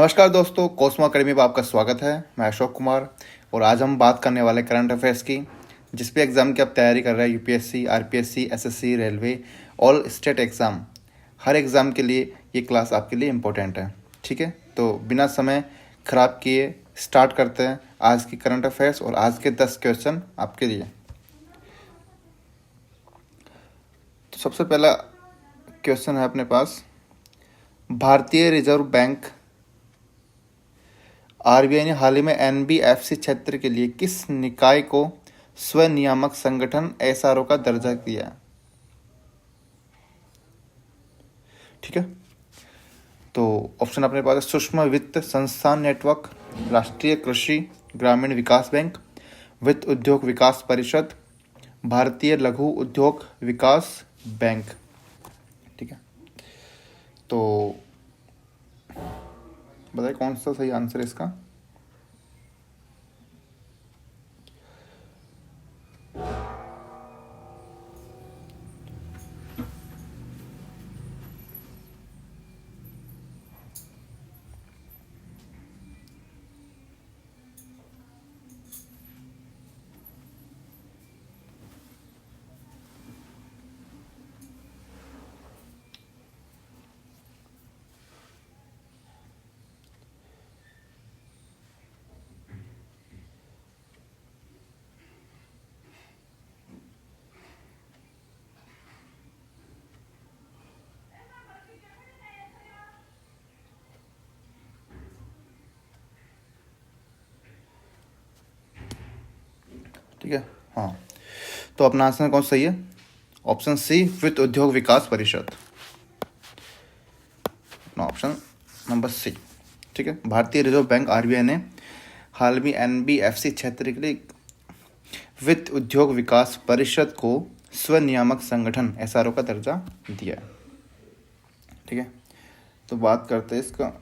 नमस्कार दोस्तों, Cosmo academy में आपका स्वागत है। मैं अशोक कुमार और आज हम बात करने वाले करंट अफेयर्स की। जिस भी एग्ज़ाम की आप तैयारी कर रहे हैं, UPSC, RPSC, SSC, railway, all state exam, हर एग्ज़ाम के लिए ये क्लास आपके लिए इम्पोर्टेंट है। ठीक है, तो बिना समय ख़राब किए स्टार्ट करते हैं आज की करंट अफेयर्स और आज के 10 क्वेश्चन आपके लिए। तो सबसे पहला क्वेश्चन है अपने पास, भारतीय रिजर्व बैंक आरबीआई ने हाल ही में एनबीएफसी क्षेत्र के लिए किस निकाय को स्वनियामक संगठन एसआरओ का दर्जा दिया है? ठीक है, तो ऑप्शन अपने पास है सूक्ष्म वित्त संस्थान नेटवर्क, राष्ट्रीय कृषि ग्रामीण विकास बैंक, वित्त उद्योग विकास परिषद, भारतीय लघु उद्योग विकास बैंक। ठीक है, तो बताइए कौन सा सही आंसर है इसका। ठीक है, हाँ, तो अपना आंसर कौन सही है? ऑप्शन सी, वित्त उद्योग विकास परिषद, अपना ऑप्शन नंबर सी। ठीक है, भारतीय रिजर्व बैंक आरबीआई ने हाल में एनबीएफसी क्षेत्र के लिए वित्त उद्योग विकास परिषद को स्वनियामक संगठन एसआरओ का दर्जा दिया है। ठीक है, तो बात करते हैं इसका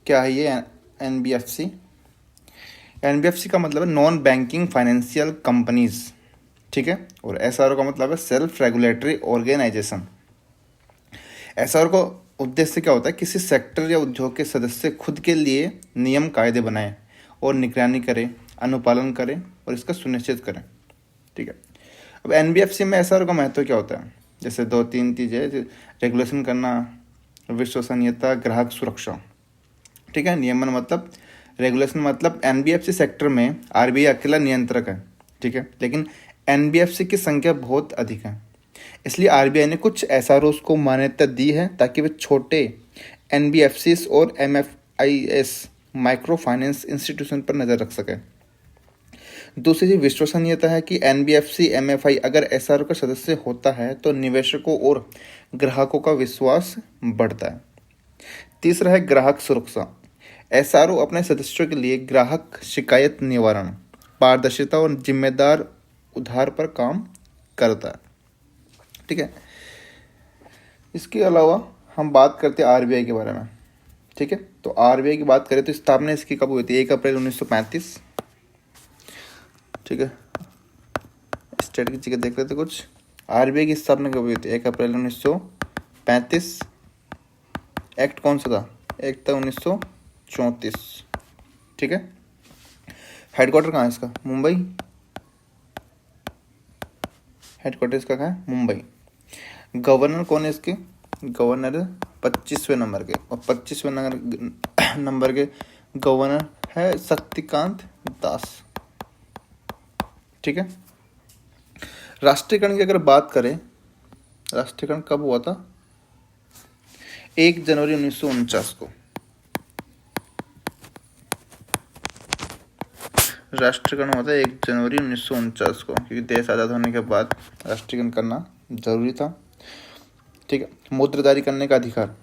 क्या है ये एनबीएफसी। एनबीएफसी का मतलब है नॉन बैंकिंग फाइनेंशियल कंपनीज। ठीक है, और एसआरओ का मतलब है सेल्फ रेगुलेटरी ऑर्गेनाइजेशन। एसआरओ का उद्देश्य क्या होता है? किसी सेक्टर या उद्योग के सदस्य खुद के लिए नियम कायदे बनाएं और निगरानी करें, अनुपालन करें और इसका सुनिश्चित करें। ठीक है, अब एनबीएफसी में एसआरओ का महत्व क्या होता है? जैसे 2-3 चीज़ें, रेगुलेशन करना, विश्वसनीयता, ग्राहक सुरक्षा। ठीक है, नियमन मतलब, रेगुलेशन मतलब एनबीएफसी सेक्टर में आरबीआई अकेला नियंत्रक है। ठीक है, लेकिन एनबीएफसी की संख्या बहुत अधिक है, इसलिए आरबीआई ने कुछ एसआरओस को मान्यता दी है ताकि वे छोटे एनबीएफसीज और एमएफआईएस माइक्रो फाइनेंस इंस्टीट्यूशन पर नज़र रख सके। दूसरी चीज विश्वसनीयता है कि एनबीएफसी एमएफआई अगर एसआरओ का सदस्य होता है तो निवेशकों और ग्राहकों का विश्वास बढ़ता है। तीसरा है ग्राहक सुरक्षा। एसआरओ अपने सदस्यों के लिए ग्राहक शिकायत निवारण, पारदर्शिता और जिम्मेदार उधार पर काम करता है। ठीक है, इसके अलावा हम बात करते हैं आरबीआई के बारे में। ठीक है, तो आरबीआई की बात करें तो स्थापना इसकी कब हुई थी? 1 अप्रैल 1935। ठीक है, स्टेट की चीज़ें देख लेते कुछ। आरबीआई की स्थापना कब हुई थी? 1 अप्रैल 1935। एक्ट कौन सा था? एक्ट था 1934। ठीक है, हेडक्वार्टर कहाँ है इसका? मुंबई। हेडक्वार्टर इसका कहाँ है? मुंबई। गवर्नर कौन है इसके? गवर्नर 25वें नंबर के, और 25वें नंबर के गवर्नर है शक्तिकांत दास। ठीक है, राष्ट्रीयकरण की अगर बात करें, राष्ट्रीयकरण कब हुआ था? 1 जनवरी 1949 को राष्ट्रीयकरण हुआ था। 1 जनवरी 1949 को, क्योंकि देश आज़ाद होने के बाद राष्ट्रीयकरण करना जरूरी था। ठीक है, मुद्रा जारी करने का अधिकार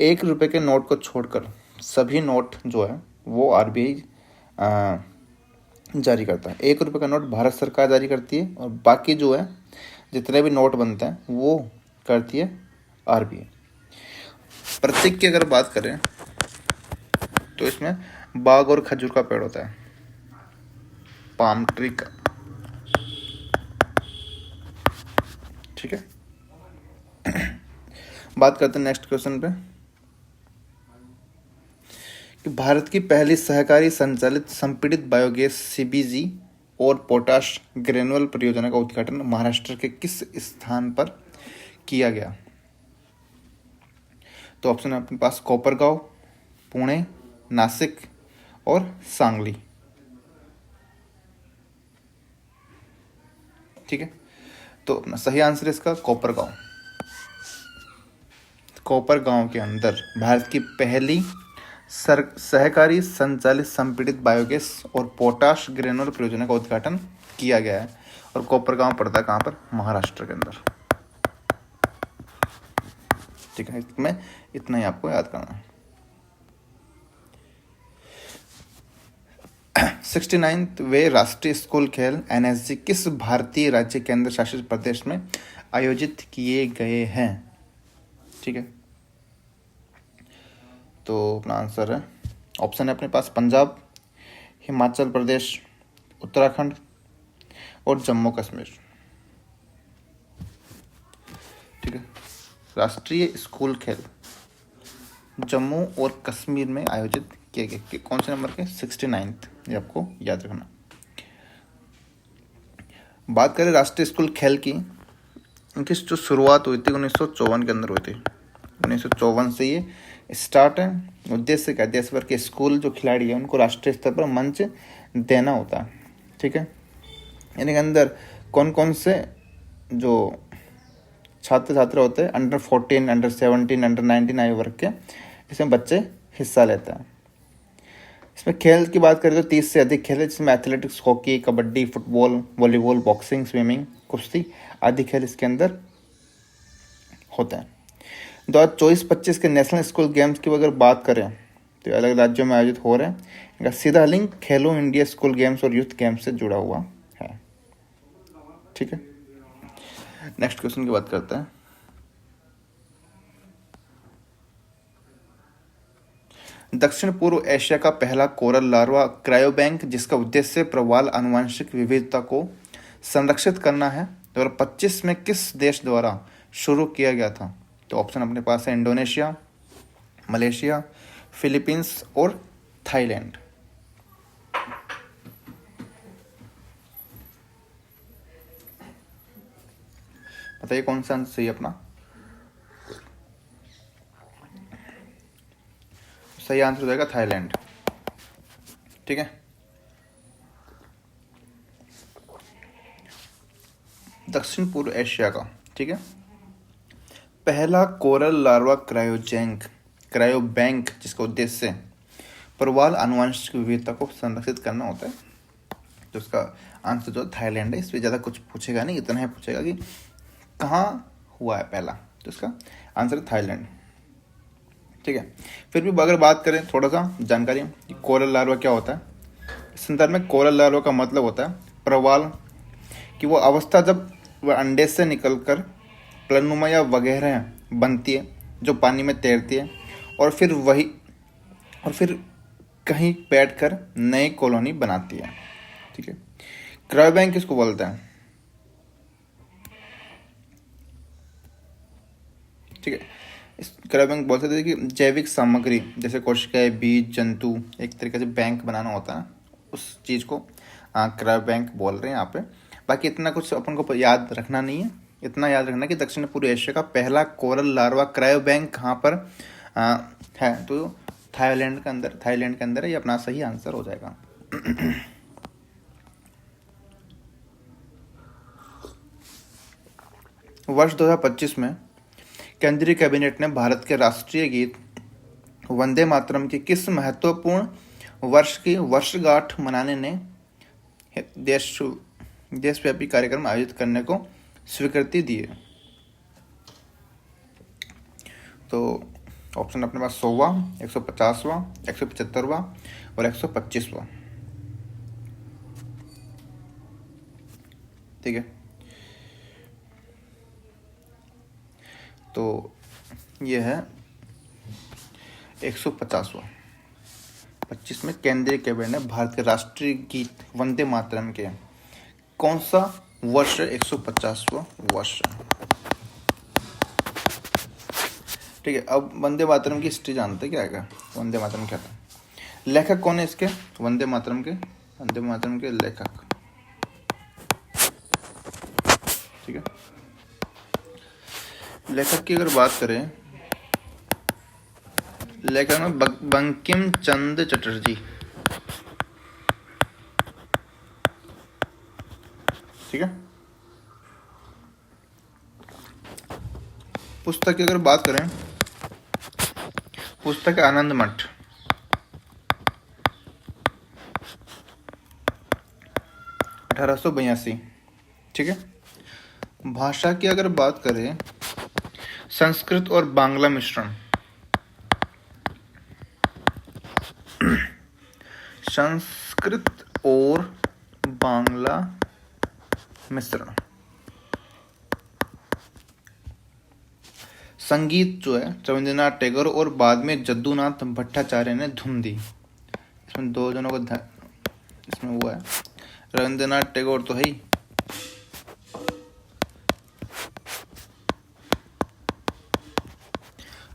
1 रुपये के नोट को छोड़कर सभी नोट जो है वो आरबीआई जारी करता है। 1 रुपये का नोट भारत सरकार जारी करती है और बाकी जो है जितने भी नोट बनते हैं वो करती है आरबीआई। प्रतीक की अगर बात करें तो इसमें बाग और खजूर का पेड़ होता है, पाम ट्री का। ठीक है, बात करते हैं नेक्स्ट क्वेश्चन पे। कि भारत की पहली सहकारी संचालित संपीड़ित बायोगैस सीबीजी और पोटाश ग्रेनुअल परियोजना का उद्घाटन महाराष्ट्र के किस स्थान पर किया गया? तो ऑप्शन है अपने पास कोपरगांव, पुणे, नासिक और सांगली। ठीक है, तो अपना सही आंसर इसका कोपरगांव। कोपरगांव के अंदर भारत की पहली सहकारी संचालित संपीड़ित बायोगैस और पोटाश ग्रेनुअल परियोजना का उद्घाटन किया गया है। और कोपरगांव पड़ता है कहाँ पर? महाराष्ट्र के अंदर। ठीक है, इसमें इतना ही आपको याद करना है। 69वें राष्ट्रीय स्कूल खेल एनएसजी किस भारतीय राज्य केंद्र शासित प्रदेश में आयोजित किए गए हैं? ठीक है, तो अपना आंसर है, ऑप्शन है अपने पास पंजाब, हिमाचल प्रदेश, उत्तराखंड और जम्मू कश्मीर। ठीक है, राष्ट्रीय स्कूल खेल जम्मू और कश्मीर में आयोजित किए गए। कौन से नंबर के? 69, ये आपको याद रखना। बात करें राष्ट्रीय स्कूल खेल की, इनकी जो शुरुआत हुई थी 1954 के अंदर हुई थी। 1954 से ये स्टार्ट है। उद्देश्य क्या? देश भर के स्कूल जो खिलाड़ी हैं उनको राष्ट्रीय स्तर पर मंच देना होता है। ठीक है, इनके अंदर कौन कौन से जो छात्र छात्रा होते हैं, अंडर 14, अंडर 17, अंडर 19 आयु वर्ग के, इसमें बच्चे हिस्सा लेते हैं। इसमें खेल की बात करें तो 30 से अधिक खेल है, जिसमें athletics, hockey, kabaddi, football, volleyball, boxing, swimming, कुश्ती आदि खेल इसके अंदर होते हैं। 2024-25 के नेशनल स्कूल गेम्स की अगर बात करें तो अलग राज्यों में आयोजित हो रहे हैं। इनका सीधा लिंक खेलो इंडिया स्कूल गेम्स और यूथ गेम्स से जुड़ा हुआ है। ठीक है, नेक्स्ट क्वेश्चन की बात करते हैं। दक्षिण पूर्व एशिया का पहला कोरल लार्वा क्रायोबैंक, जिसका उद्देश्य प्रवाल आनुवंशिक विविधता को संरक्षित करना है, 2025 में किस देश द्वारा शुरू किया गया था? तो ऑप्शन अपने पास है इंडोनेशिया, मलेशिया, फिलीपींस और थाईलैंड। बताइए कौन सा आंसर सही है अपना? सही आंसर हो जाएगा थाईलैंड। ठीक है, दक्षिण पूर्व एशिया का, ठीक है, पहला कोरल लार्वा क्रायोबैंक, जिसका उद्देश्य प्रवाल आनुवंशिक विविधता को संरक्षित करना होता है। तो उसका आंसर जो थाईलैंड है। इसमें ज़्यादा कुछ पूछेगा नहीं, इतना ही पूछेगा कि कहाँ हुआ है पहला, तो इसका आंसर थाईलैंड। ठीक है, फिर भी अगर बात करें थोड़ा सा जानकारी कि कोरल लार्वा क्या होता है, इस संदर्भ में कोरल लार्वा का मतलब होता है प्रवाल की वो अवस्था जब वह अंडे से निकलकर प्लनुमा या वगैरह बनती है, जो पानी में तैरती है और फिर कहीं बैठकर नई कॉलोनी बनाती है। ठीक है, क्रायोबैंक किसको बोलते हैं? ठीक है, इस क्रायोबैंक बोल सकते हैं कि जैविक सामग्री जैसे कोशिकाएं, बीज, जंतु, एक तरीके से बैंक बनाना होता है, उस चीज़ को क्रायोबैंक बोल रहे हैं यहाँ पे। बाकी इतना कुछ अपन को याद रखना नहीं है, इतना याद रखना कि दक्षिण पूर्व एशिया का पहला कोरल लार्वा क्रायोबैंक कहाँ पर है, तो थाईलैंड के अंदर ये अपना सही आंसर हो जाएगा। वर्ष 2025 में केंद्रीय कैबिनेट ने भारत के राष्ट्रीय गीत वंदे मातरम की किस महत्वपूर्ण वर्ष की वर्षगांठ मनाने ने देशव्यापी कार्यक्रम आयोजित करने को स्वीकृति दी है? तो ऑप्शन अपने पास 100वां, 150वां, 175वां और 125वां। ठीक है, तो ये है 150वां। 25 में केंद्रीय कैबिनेट ने भारत के राष्ट्रीय गीत वंदे मातरम के कौन सा वर्ष? 150वां वर्ष। ठीक है, अब वंदे मातरम की हिस्ट्री जानते क्या है? वंदे मातरम क्या था? लेखक कौन है इसके? वंदे मातरम के लेखक, ठीक है। लेखक की अगर बात करें, लेखक में बंकिम चंद्र चटर्जी, ठीक है। पुस्तक की अगर बात करें, पुस्तक आनंद मठ, अठारह, ठीक है। भाषा की अगर बात करें, संस्कृत और बांग्ला मिश्रण, संस्कृत और बांग्ला मिश्रण। संगीत जो है रविंद्रनाथ टैगोर और बाद में जद्दूनाथ भट्टाचार्य ने धुन दी। इसमें दो जनों को इसमें वो है, रविंद्रनाथ टैगोर तो है ही,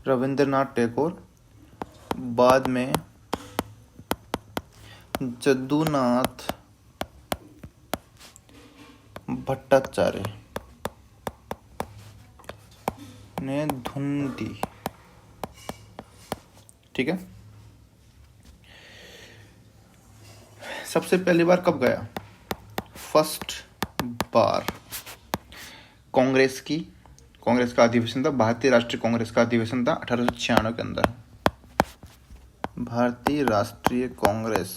रविंद्रनाथ टैगोर, बाद में जद्दूनाथ भट्टाचार्य ने धुन दी, ठीक है। सबसे पहली बार कब गया? फर्स्ट बार कांग्रेस का अधिवेशन था, भारतीय राष्ट्रीय कांग्रेस का अधिवेशन था 1896 के अंदर। भारतीय राष्ट्रीय कांग्रेस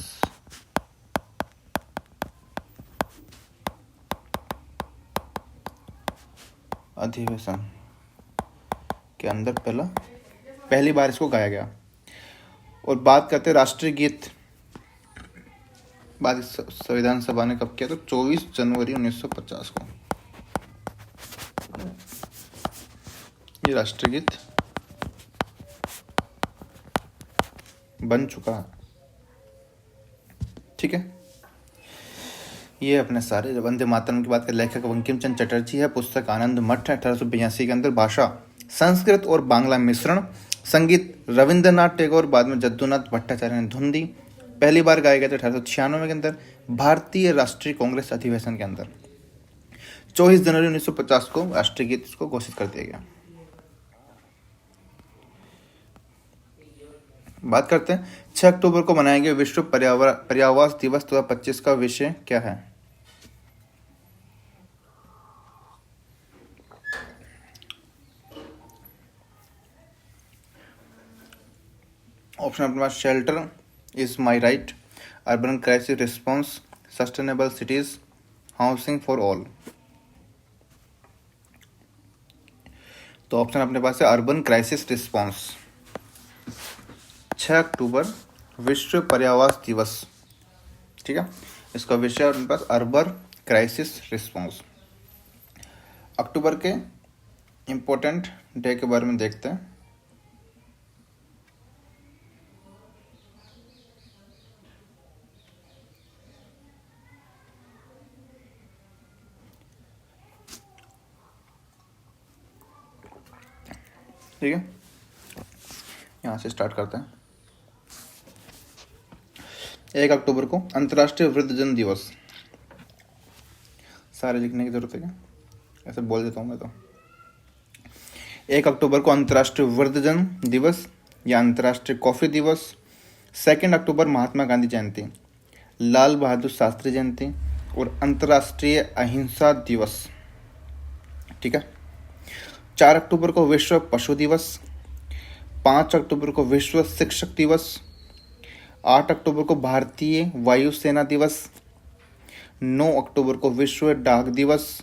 अधिवेशन के अंदर पहली बार इसको गाया गया। और बात करते हैं राष्ट्रीय गीत, बात संविधान सभा ने कब किया? तो 24 जनवरी 1950 को ये राष्ट्रीय गीत बन चुका है, ठीक है। ये अपने सारे वंदे मातरम की बात करें, लेखक बंकिम चंद्र चटर्जी है, पुस्तक आनंद मठ है 1882 के अंदर, भाषा संस्कृत और बांग्ला मिश्रण, संगीत रविंद्रनाथ टैगोर, बाद में जद्दूनाथ भट्टाचार्य ने धुन दी, पहली बार गाया गया था 1896 के अंदर, भारतीय राष्ट्रीय कांग्रेस अधिवेशन के अंदर। 24 जनवरी 1950 को राष्ट्रीय गीत इसको घोषित कर दिया गया। बात करते हैं 6 अक्टूबर को मनाया गया विश्व पर्यावरण दिवस 2025 का विषय क्या है? ऑप्शन अपने पास shelter is my right, urban crisis response, sustainable cities, housing for all. तो ऑप्शन अपने पास है अर्बन क्राइसिस रिस्पॉन्स। 6 अक्टूबर विश्व पर्यावरण दिवस, ठीक है, इसका विषय अपने पास अर्बन क्राइसिस रिस्पॉन्स। अक्टूबर के इम्पोर्टेंट डे के बारे में देखते हैं। ठीक है, यहाँ से स्टार्ट करते हैं। 1 अक्टूबर को अंतर्राष्ट्रीय वृद्धजन दिवस, सारे लिखने की जरूरत है क्या? ऐसे बोल देता हूँ मैं तो। 1 अक्टूबर को अंतर्राष्ट्रीय वृद्धजन दिवस या अंतर्राष्ट्रीय कॉफी दिवस। 2 अक्टूबर महात्मा गांधी जयंती, लाल बहादुर शास्त्री जयंती और अंतर्राष्ट्रीय अहिंसा दिवस, ठीक है। 4 अक्टूबर को विश्व पशु दिवस, 5 अक्टूबर को विश्व शिक्षक दिवस, 8 अक्टूबर को भारतीय वायुसेना दिवस, 9 अक्टूबर को विश्व डाक दिवस,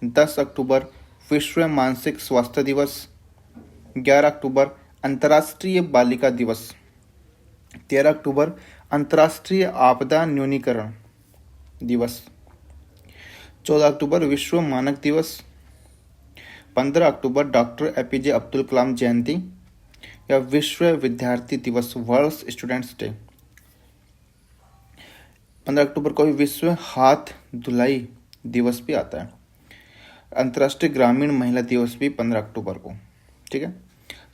10 अक्टूबर विश्व मानसिक स्वास्थ्य दिवस, 11 अक्टूबर अंतर्राष्ट्रीय बालिका दिवस, 13 अक्टूबर अंतर्राष्ट्रीय आपदा न्यूनीकरण दिवस, 14 अक्टूबर विश्व मानक दिवस, 15 अक्टूबर डॉक्टर एपीजे अब्दुल कलाम जयंती या विश्व विद्यार्थी दिवस, वर्ल्ड स्टूडेंट्स डे। 15 अक्टूबर को विश्व हाथ धुलाई दिवस भी आता है। अंतर्राष्ट्रीय ग्रामीण महिला दिवस भी 15 अक्टूबर को, ठीक है।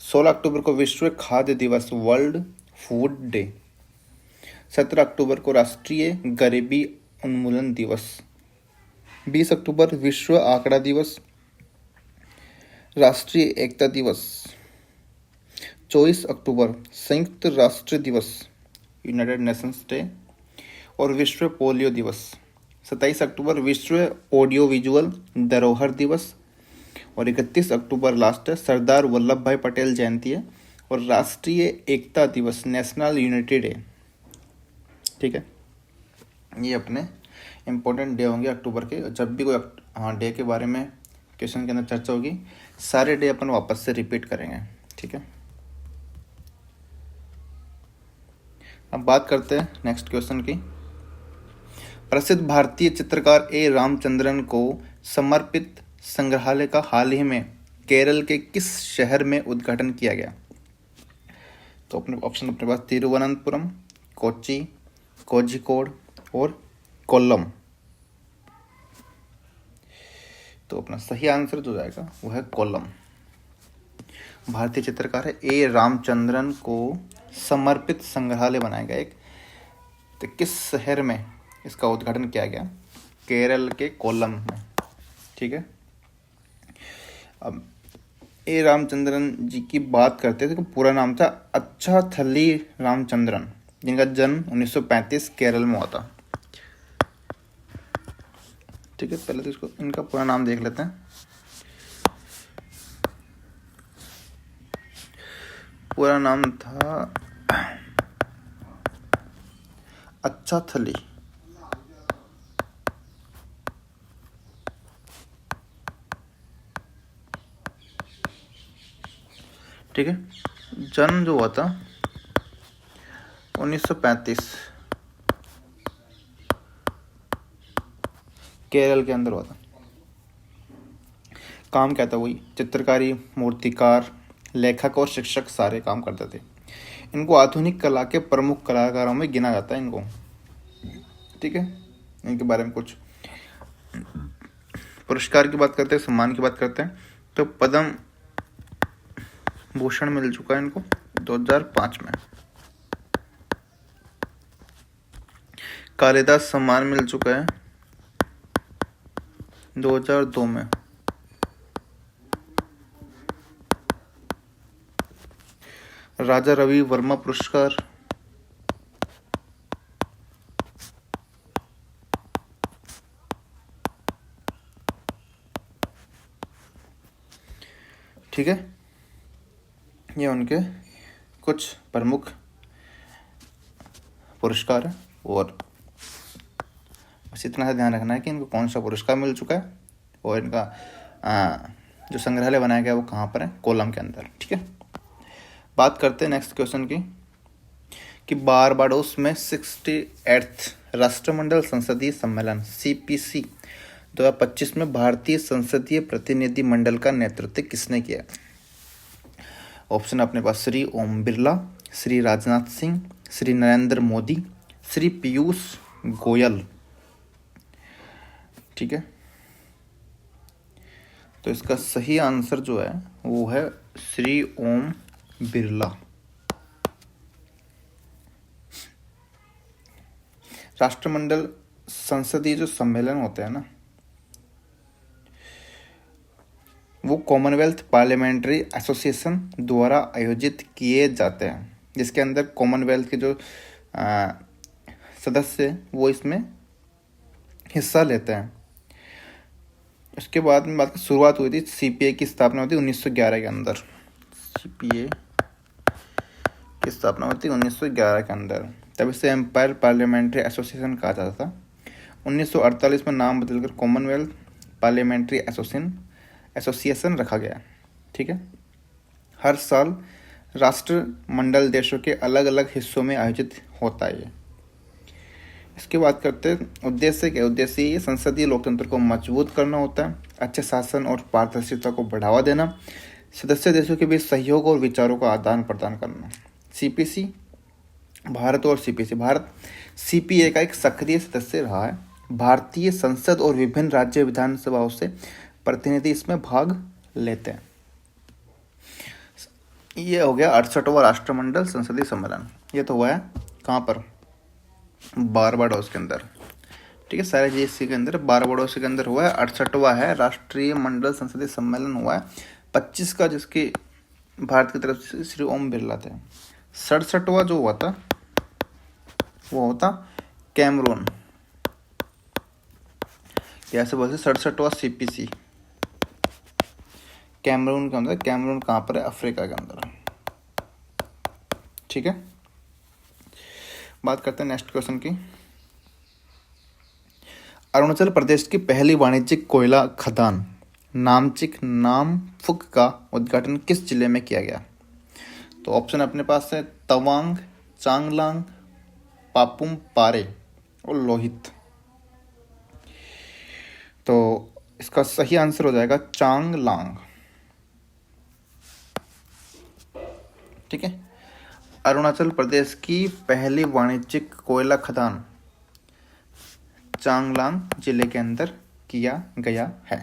16 अक्टूबर को विश्व खाद्य दिवस, वर्ल्ड फूड डे। 17 अक्टूबर को राष्ट्रीय गरीबी उन्मूलन दिवस। 20 अक्टूबर विश्व आंकड़ा दिवस, राष्ट्रीय एकता दिवस। 24 अक्टूबर संयुक्त राष्ट्र दिवस, यूनाइटेड नेशंस डे और विश्व पोलियो दिवस। 27 अक्टूबर विश्व ऑडियो विजुअल धरोहर दिवस और 31 अक्टूबर लास्ट है सरदार वल्लभ भाई पटेल जयंती है और राष्ट्रीय एकता दिवस, नेशनल यूनिटी डे। ठीक है, ये अपने इम्पोर्टेंट डे होंगे अक्टूबर के। जब भी कोई डे के बारे में क्वेश्चन के अंदर चर्चा होगी, सारे डे अपन वापस से रिपीट करेंगे। ठीक है, अब बात करते हैं नेक्स्ट क्वेश्चन की। प्रसिद्ध भारतीय चित्रकार ए रामचंद्रन को समर्पित संग्रहालय का हाल ही में केरल के किस शहर में उद्घाटन किया गया? तो अपने ऑप्शन अपने पास तिरुवनंतपुरम, कोच्चि, कोझिकोड और कोल्लम। तो अपना सही आंसर जो जाएगा वो है कोल्लम। भारतीय चित्रकार है ए रामचंद्रन को समर्पित संग्रहालय बनाया गया एक, तो किस शहर में इसका उद्घाटन किया गया? केरल के कोल्लम में। ठीक है, अब ए रामचंद्रन जी की बात करते थे, तो पूरा नाम था अच्छाथल्ली रामचंद्रन, जिनका जन्म 1935 केरल में हुआ था। ठीक है, पहले तो इसको इनका पूरा नाम देख लेते हैं। पूरा नाम था अच्छाथल्ली। ठीक है, जन्म जो हुआ था 1935 केरल के अंदर हुआ था। काम क्या था? वही चित्रकारी, मूर्तिकार, लेखक और शिक्षक सारे काम करते थे। इनको आधुनिक कला के प्रमुख कलाकारों में गिना जाता है इनको। ठीक है, इनके बारे में कुछ पुरस्कार की बात करते हैं, सम्मान की बात करते हैं, तो पद्म भूषण मिल चुका है इनको 2005 में। कालिदास सम्मान मिल चुका है 2002 में। राजा रवि वर्मा पुरस्कार ठीक है, ये उनके कुछ प्रमुख पुरस्कार है। और बस इतना सा ध्यान रखना है कि इनको कौन सा पुरस्कार मिल चुका है और इनका जो संग्रहालय बनाया गया वो कहाँ पर है? कोल्लम के अंदर। ठीक है, बात करते हैं नेक्स्ट क्वेश्चन की कि बारबाडोस में 68th राष्ट्रमंडल संसदीय सम्मेलन CPC 2025 में भारतीय संसदीय प्रतिनिधि मंडल का नेतृत्व किसने किया? ऑप्शन अपने पास श्री ओम बिरला, श्री राजनाथ सिंह, श्री नरेंद्र मोदी, श्री पीयूष गोयल। ठीक है, तो इसका सही आंसर जो है वो है श्री ओम बिरला। राष्ट्रमंडल संसदीय जो सम्मेलन होते हैं ना, वो कॉमनवेल्थ पार्लियामेंट्री एसोसिएशन द्वारा आयोजित किए जाते हैं, जिसके अंदर कॉमनवेल्थ के जो सदस्य वो इसमें हिस्सा लेते हैं। इसके बाद में बात की शुरुआत हुई थी, CPA की स्थापना हुई थी 1911 के अंदर। CPA की स्थापना हुई थी 1911 के अंदर, तब इसे एम्पायर पार्लियामेंट्री एसोसिएशन कहा जाता था। 1948 में नाम बदलकर कॉमनवेल्थ पार्लियामेंट्री एसोसिएशन रखा गया। ठीक है, हर साल राष्ट्रमंडल देशों के अलग अलग हिस्सों में आयोजित होता है ये। इसके बाद करते हैं उद्देश्य क्या? उद्देश्य ये संसदीय लोकतंत्र को मजबूत करना होता है, अच्छे शासन और पारदर्शिता को बढ़ावा देना, सदस्य देशों के बीच सहयोग और विचारों का आदान प्रदान करना। CPC भारत और CPC भारत CPA का एक सक्रिय सदस्य रहा है। भारतीय संसद और विभिन्न राज्य विधानसभाओं से प्रतिनिधि इसमें भाग लेते हैं। ये हो गया 68वां राष्ट्रमंडल संसदीय सम्मेलन। ये तो हुआ है कहाँ पर? बारबाडोस के अंदर, ठीक है। सारे जी इसी के अंदर, बारबाडोस के अंदर हुआ है। 68वां है राष्ट्रीय मंडल संसदीय सम्मेलन हुआ है 25 का, जिसके भारत की तरफ से श्री ओम बिरला थे। 67वां जो हुआ था वो होता कैमरून, कैसे बोलते 67वां CPC। कैमरून के अंदर, कैमरून कहाँ पर है? अफ्रीका के अंदर, ठीक है। बात करते हैं नेक्स्ट क्वेश्चन की। अरुणाचल प्रदेश की पहली वाणिज्यिक कोयला खदान नामचिक नामफुक का उद्घाटन किस जिले में किया गया? तो ऑप्शन अपने पास है तवांग, चांगलांग, पापुम पारे और लोहित। तो इसका सही आंसर हो जाएगा चांगलांग, ठीक है। अरुणाचल प्रदेश की पहली वाणिज्यिक कोयला खदान चांगलांग जिले के अंदर किया गया है,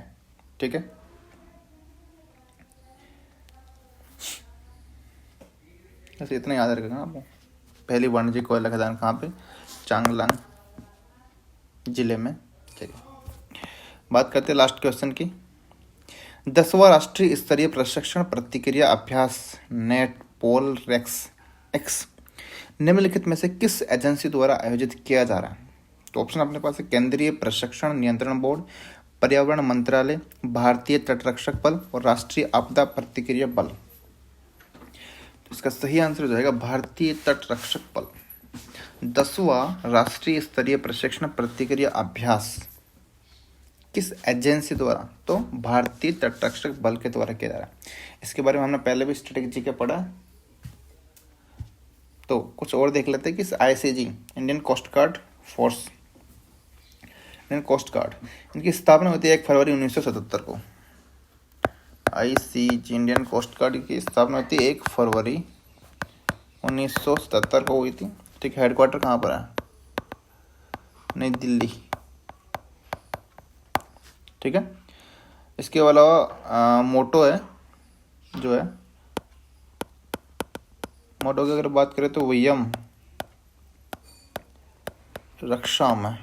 ठीक है। ऐसे इतना याद रखना आपको, पहली वाणिज्यिक कोयला खदान कहाँ पे? चांगलांग जिले में, ठीक है। बात करते हैं लास्ट क्वेश्चन की। 10वां राष्ट्रीय स्तरीय प्रशिक्षण प्रतिक्रिया अभ्यास नेट पोल रेक्स एक्स निम्नलिखित में से किस एजेंसी द्वारा आयोजित किया जा रहा है? तो ऑप्शन अपने पास है केंद्रीय प्रशिक्षण नियंत्रण बोर्ड, पर्यावरण मंत्रालय, भारतीय तटरक्षक बल और राष्ट्रीय आपदा प्रतिक्रिया बल। तो इसका सही आंसर हो जाएगा भारतीय तटरक्षक बल। 10वां राष्ट्रीय स्तरीय प्रशिक्षण प्रतिक्रिया अभ्यास किस एजेंसी द्वारा? तो भारतीय तटरक्षक बल के द्वारा किया जा रहा है। इसके बारे में हमने पहले भी स्ट्रेटेजी के पढ़ा, तो कुछ और देख लेते हैं कि ICG Indian coast guard force, Indian coast guard, इनकी स्थापना होती है 1 फरवरी 1977 को। ICG इंडियन कोस्ट गार्ड की स्थापना होती है 1 फरवरी 1977 को हुई थी, ठीक। हेडक्वार्टर कहाँ पर है? नई दिल्ली, ठीक है। इसके अलावा मोटो है, जो है मोटो की अगर बात करें तो वयम रक्षाम है,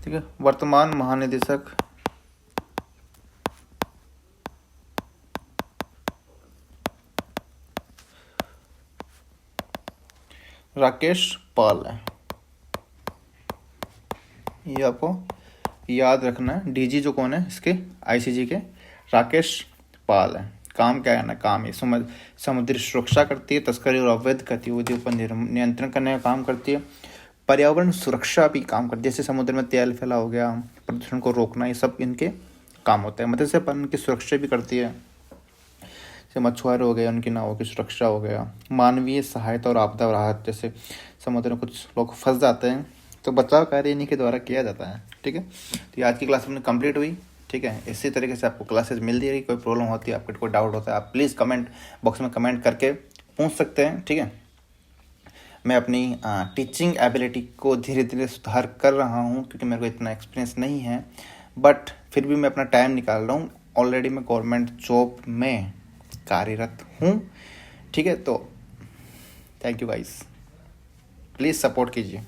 ठीक है। वर्तमान महानिदेशक राकेश पाल है, ये आपको याद रखना है। DG जो कौन है इसके ICG के? राकेश पाल है। काम क्या है ना, काम ये समुद्री सुरक्षा करती है, तस्करी और अवैध गतिविधियों पर नियंत्रण करने का काम करती है, पर्यावरण सुरक्षा भी काम करती है, जैसे समुद्र में तेल फैला हो गया, प्रदूषण को रोकना, ये सब इनके काम होते हैं। मत्स्य पालन की सुरक्षा भी करती है, जैसे मछुआरे हो गए, उनकी नावों की सुरक्षा हो गया, मानवीय सहायता और आपदा राहत, जैसे समुद्र में कुछ लोग फंस जाते हैं तो बचाव कार्य इन्हीं के द्वारा किया जाता है, ठीक है। तो आज की क्लास अपनी कंप्लीट हुई, ठीक है। इसी तरीके से आपको क्लासेस मिल रही, कोई प्रॉब्लम होती है, आपको कोई डाउट होता है, आप प्लीज़ कमेंट बॉक्स में कमेंट करके पूछ सकते हैं, ठीक है। मैं अपनी टीचिंग एबिलिटी को धीरे धीरे सुधार कर रहा हूँ, क्योंकि मेरे को इतना एक्सपीरियंस नहीं है, बट फिर भी मैं अपना टाइम निकाल रहा हूँ। ऑलरेडी मैं गवर्नमेंट जॉब में कार्यरत हूँ, ठीक है। तो thank you guys, please support कीजिए।